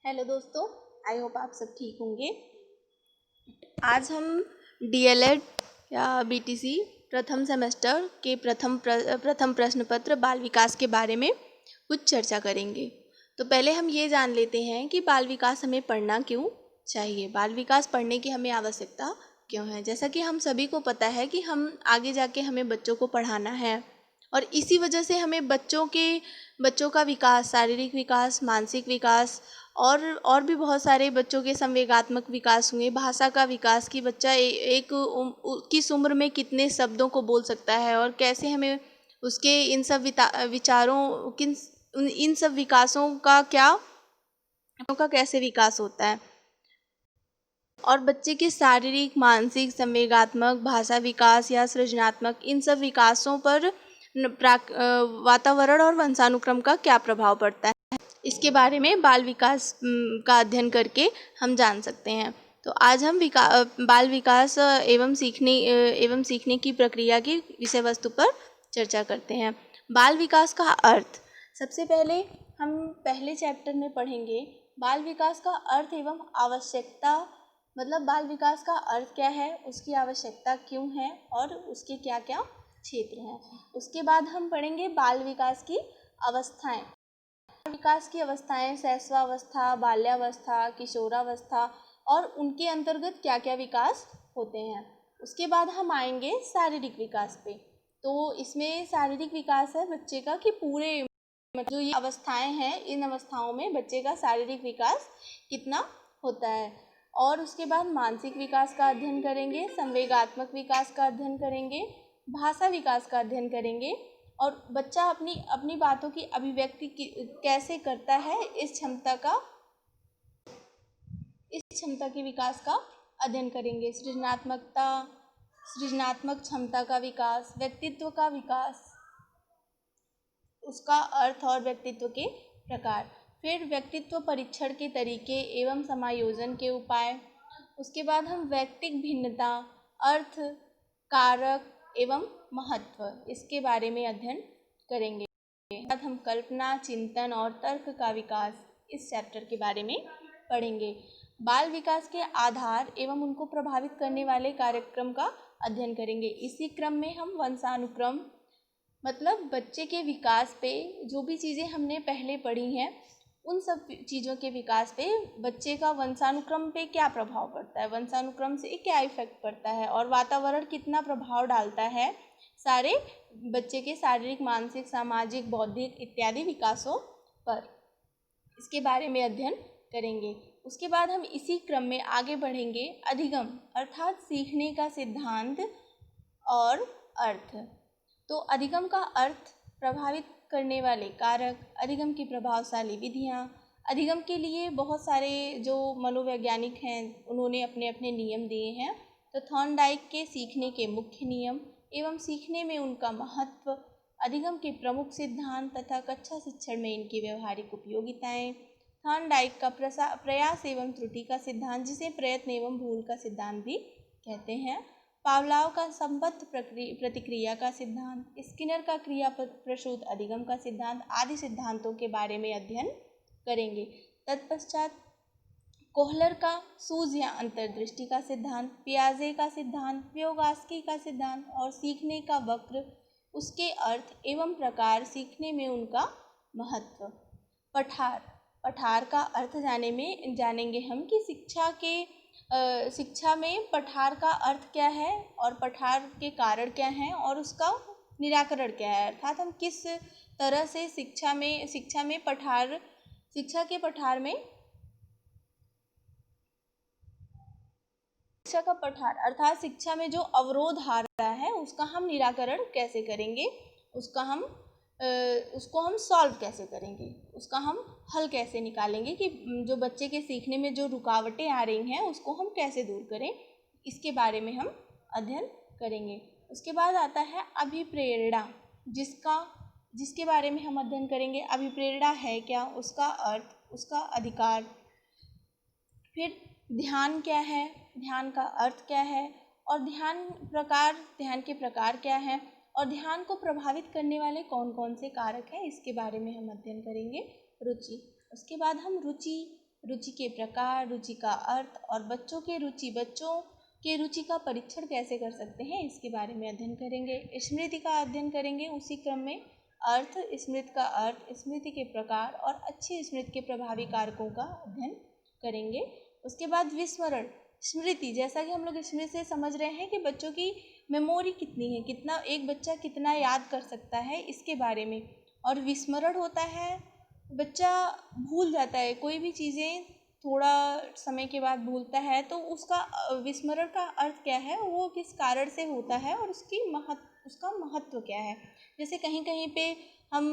Hello दोस्तों, I hope आप सब ठीक होंगे। आज हम डीएलएड या बीटीसी प्रथम सेमेस्टर के प्रथम प्रश्न पत्र बाल विकास के बारे में कुछ चर्चा करेंगे। तो पहले हम ये जान लेते हैं कि बाल विकास हमें पढ़ना क्यों चाहिए, बाल विकास पढ़ने की हमें आवश्यकता क्यों है। जैसा कि हम सभी को पता है कि हम आगे जाके हमें बच्चों को पढ़ाना है और इसी वजह से हमें बच्चों का विकास, शारीरिक विकास, मानसिक विकास और भी बहुत सारे बच्चों के संवेगात्मक विकास हुए, भाषा का विकास कि बच्चा किस उम्र में कितने शब्दों को बोल सकता है और कैसे हमें उसके इन सब विचारों इन सब विकासों का कैसे विकास होता है और बच्चे के शारीरिक, मानसिक, संवेगात्मक, भाषा विकास या सृजनात्मक इन सब विकासों पर वातावरण और वंशानुक्रम का क्या प्रभाव पड़ता है, इसके बारे में बाल विकास का अध्ययन करके हम जान सकते हैं। तो आज हम बाल विकास एवं सीखने की प्रक्रिया की विषय वस्तु पर चर्चा करते हैं। बाल विकास का अर्थ सबसे पहले हम पहले चैप्टर में पढ़ेंगे। बाल विकास का अर्थ एवं आवश्यकता, मतलब बाल विकास का अर्थ क्या है, उसकी आवश्यकता क्यों है और उसके क्या क्या क्षेत्र हैं। उसके बाद हम पढ़ेंगे बाल विकास की अवस्थाएं। विकास की अवस्थाएं शैशवावस्था, बाल्यावस्था, किशोरावस्था और उनके अंतर्गत क्या क्या विकास होते हैं। उसके बाद हम आएंगे शारीरिक विकास पे। तो इसमें शारीरिक विकास है बच्चे का कि पूरे जो ये अवस्थाएं हैं, इन अवस्थाओं में बच्चे का शारीरिक विकास कितना होता है। और उसके बाद मानसिक विकास का अध्ययन करेंगे, संवेगात्मक विकास का अध्ययन करेंगे, भाषा विकास का अध्ययन करेंगे और बच्चा अपनी बातों की अभिव्यक्ति कैसे करता है, इस क्षमता के विकास का अध्ययन करेंगे। सृजनात्मक क्षमता का विकास, व्यक्तित्व का विकास, उसका अर्थ और व्यक्तित्व के प्रकार, फिर व्यक्तित्व परीक्षण के तरीके एवं समायोजन के उपाय। उसके बाद हम व्यक्तिक भिन्नता, अर्थ, कारक एवं महत्व, इसके बारे में अध्ययन करेंगे। बाद हम कल्पना, चिंतन और तर्क का विकास, इस चैप्टर के बारे में पढ़ेंगे। बाल विकास के आधार एवं उनको प्रभावित करने वाले कार्यक्रम का अध्ययन करेंगे। इसी क्रम में हम वंशानुक्रम, मतलब बच्चे के विकास पे जो भी चीज़ें हमने पहले पढ़ी हैं, उन सब चीज़ों के विकास पे बच्चे का वंशानुक्रम पे क्या प्रभाव पड़ता है, वंशानुक्रम से क्या इफेक्ट पड़ता है और वातावरण कितना प्रभाव डालता है सारे बच्चे के शारीरिक, मानसिक, सामाजिक, बौद्धिक इत्यादि विकासों पर, इसके बारे में अध्ययन करेंगे। उसके बाद हम इसी क्रम में आगे बढ़ेंगे अधिगम, अर्थात सीखने का सिद्धांत और अर्थ। तो अधिगम का अर्थ प्रभावित करने वाले कारक, अधिगम की प्रभावशाली विधियाँ। अधिगम के लिए बहुत सारे जो मनोवैज्ञानिक हैं उन्होंने अपने अपने नियम दिए हैं। तो थॉर्नडाइक के सीखने के मुख्य नियम एवं सीखने में उनका महत्व, अधिगम के प्रमुख सिद्धांत तथा कक्षा शिक्षण में इनकी व्यवहारिक उपयोगिताएं। थॉर्नडाइक का प्रयास एवं त्रुटि का सिद्धांत, जिसे प्रयत्न एवं भूल का सिद्धांत भी कहते हैं। पावलाव का संबद्ध प्रतिक्रिया का सिद्धांत, स्किनर का क्रिया प्रसूत अधिगम का सिद्धांत आदि सिद्धांतों के बारे में अध्ययन करेंगे। तत्पश्चात कोहलर का सूझ या अंतर्दृष्टि का सिद्धांत, पियाजे का सिद्धांत, व्योगास्की का सिद्धांत और सीखने का वक्र, उसके अर्थ एवं प्रकार, सीखने में उनका महत्व। पठार का अर्थ जानेंगे हम कि शिक्षा में पठार का अर्थ क्या है और पठार के कारण क्या हैं और उसका निराकरण क्या है, अर्थात हम किस तरह से शिक्षा का पठार अर्थात शिक्षा में जो अवरोध आ रहा है उसका हम निराकरण कैसे करेंगे, उसको हम सॉल्व कैसे करेंगे, उसका हम हल कैसे निकालेंगे कि जो बच्चे के सीखने में जो रुकावटें आ रही हैं उसको हम कैसे दूर करें, इसके बारे में हम अध्ययन करेंगे। उसके बाद आता है अभिप्रेरणा, जिसके बारे में हम अध्ययन करेंगे। अभिप्रेरणा है क्या, उसका अर्थ, उसका अधिकार। फिर ध्यान क्या है, ध्यान का अर्थ क्या है और ध्यान के प्रकार क्या हैं और ध्यान को प्रभावित करने वाले कौन कौन से कारक हैं, इसके बारे में हम अध्ययन करेंगे। रुचि, उसके बाद हम रुचि, रुचि के प्रकार, रुचि का अर्थ और बच्चों के रुचि का परीक्षण कैसे कर सकते हैं, इसके बारे में अध्ययन करेंगे। स्मृति का अध्ययन करेंगे, उसी क्रम में अर्थ, स्मृति का अर्थ, स्मृति के प्रकार और अच्छी स्मृति के प्रभावी कारकों का अध्ययन करेंगे। उसके बाद विस्मरण, स्मृति, जैसा कि हम लोग स्मृति से समझ रहे हैं कि बच्चों की मेमोरी कितनी है, कितना एक बच्चा कितना याद कर सकता है, इसके बारे में। और विस्मरण होता है, बच्चा भूल जाता है, कोई भी चीज़ें थोड़ा समय के बाद भूलता है, तो उसका विस्मरण का अर्थ क्या है, वो किस कारण से होता है और उसका महत्व क्या है। जैसे कहीं कहीं पे हम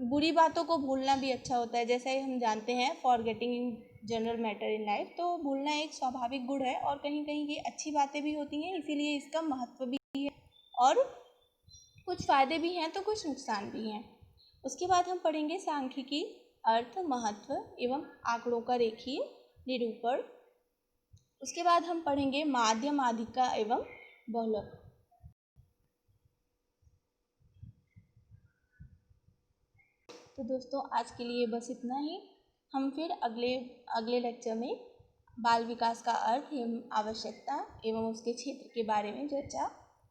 बुरी बातों को भूलना भी अच्छा होता है, जैसे हम जानते हैं forgetting general matter in life, तो भूलना एक स्वाभाविक गुण है और कहीं कहीं ये अच्छी बातें भी होती हैं, इसीलिए इसका महत्व भी है और कुछ फ़ायदे भी हैं तो कुछ नुकसान भी हैं। उसके बाद हम पढ़ेंगे सांख्यिकी, अर्थ, महत्व एवं आंकड़ों का रेखीय निरूपण। उसके बाद हम पढ़ेंगे माध्य, माध्यिका एवं बहुलक। तो दोस्तों आज के लिए बस इतना ही। हम फिर अगले लेक्चर में बाल विकास का अर्थ एवं आवश्यकता एवं उसके क्षेत्र के बारे में चर्चा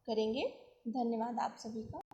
करेंगे। धन्यवाद आप सभी का।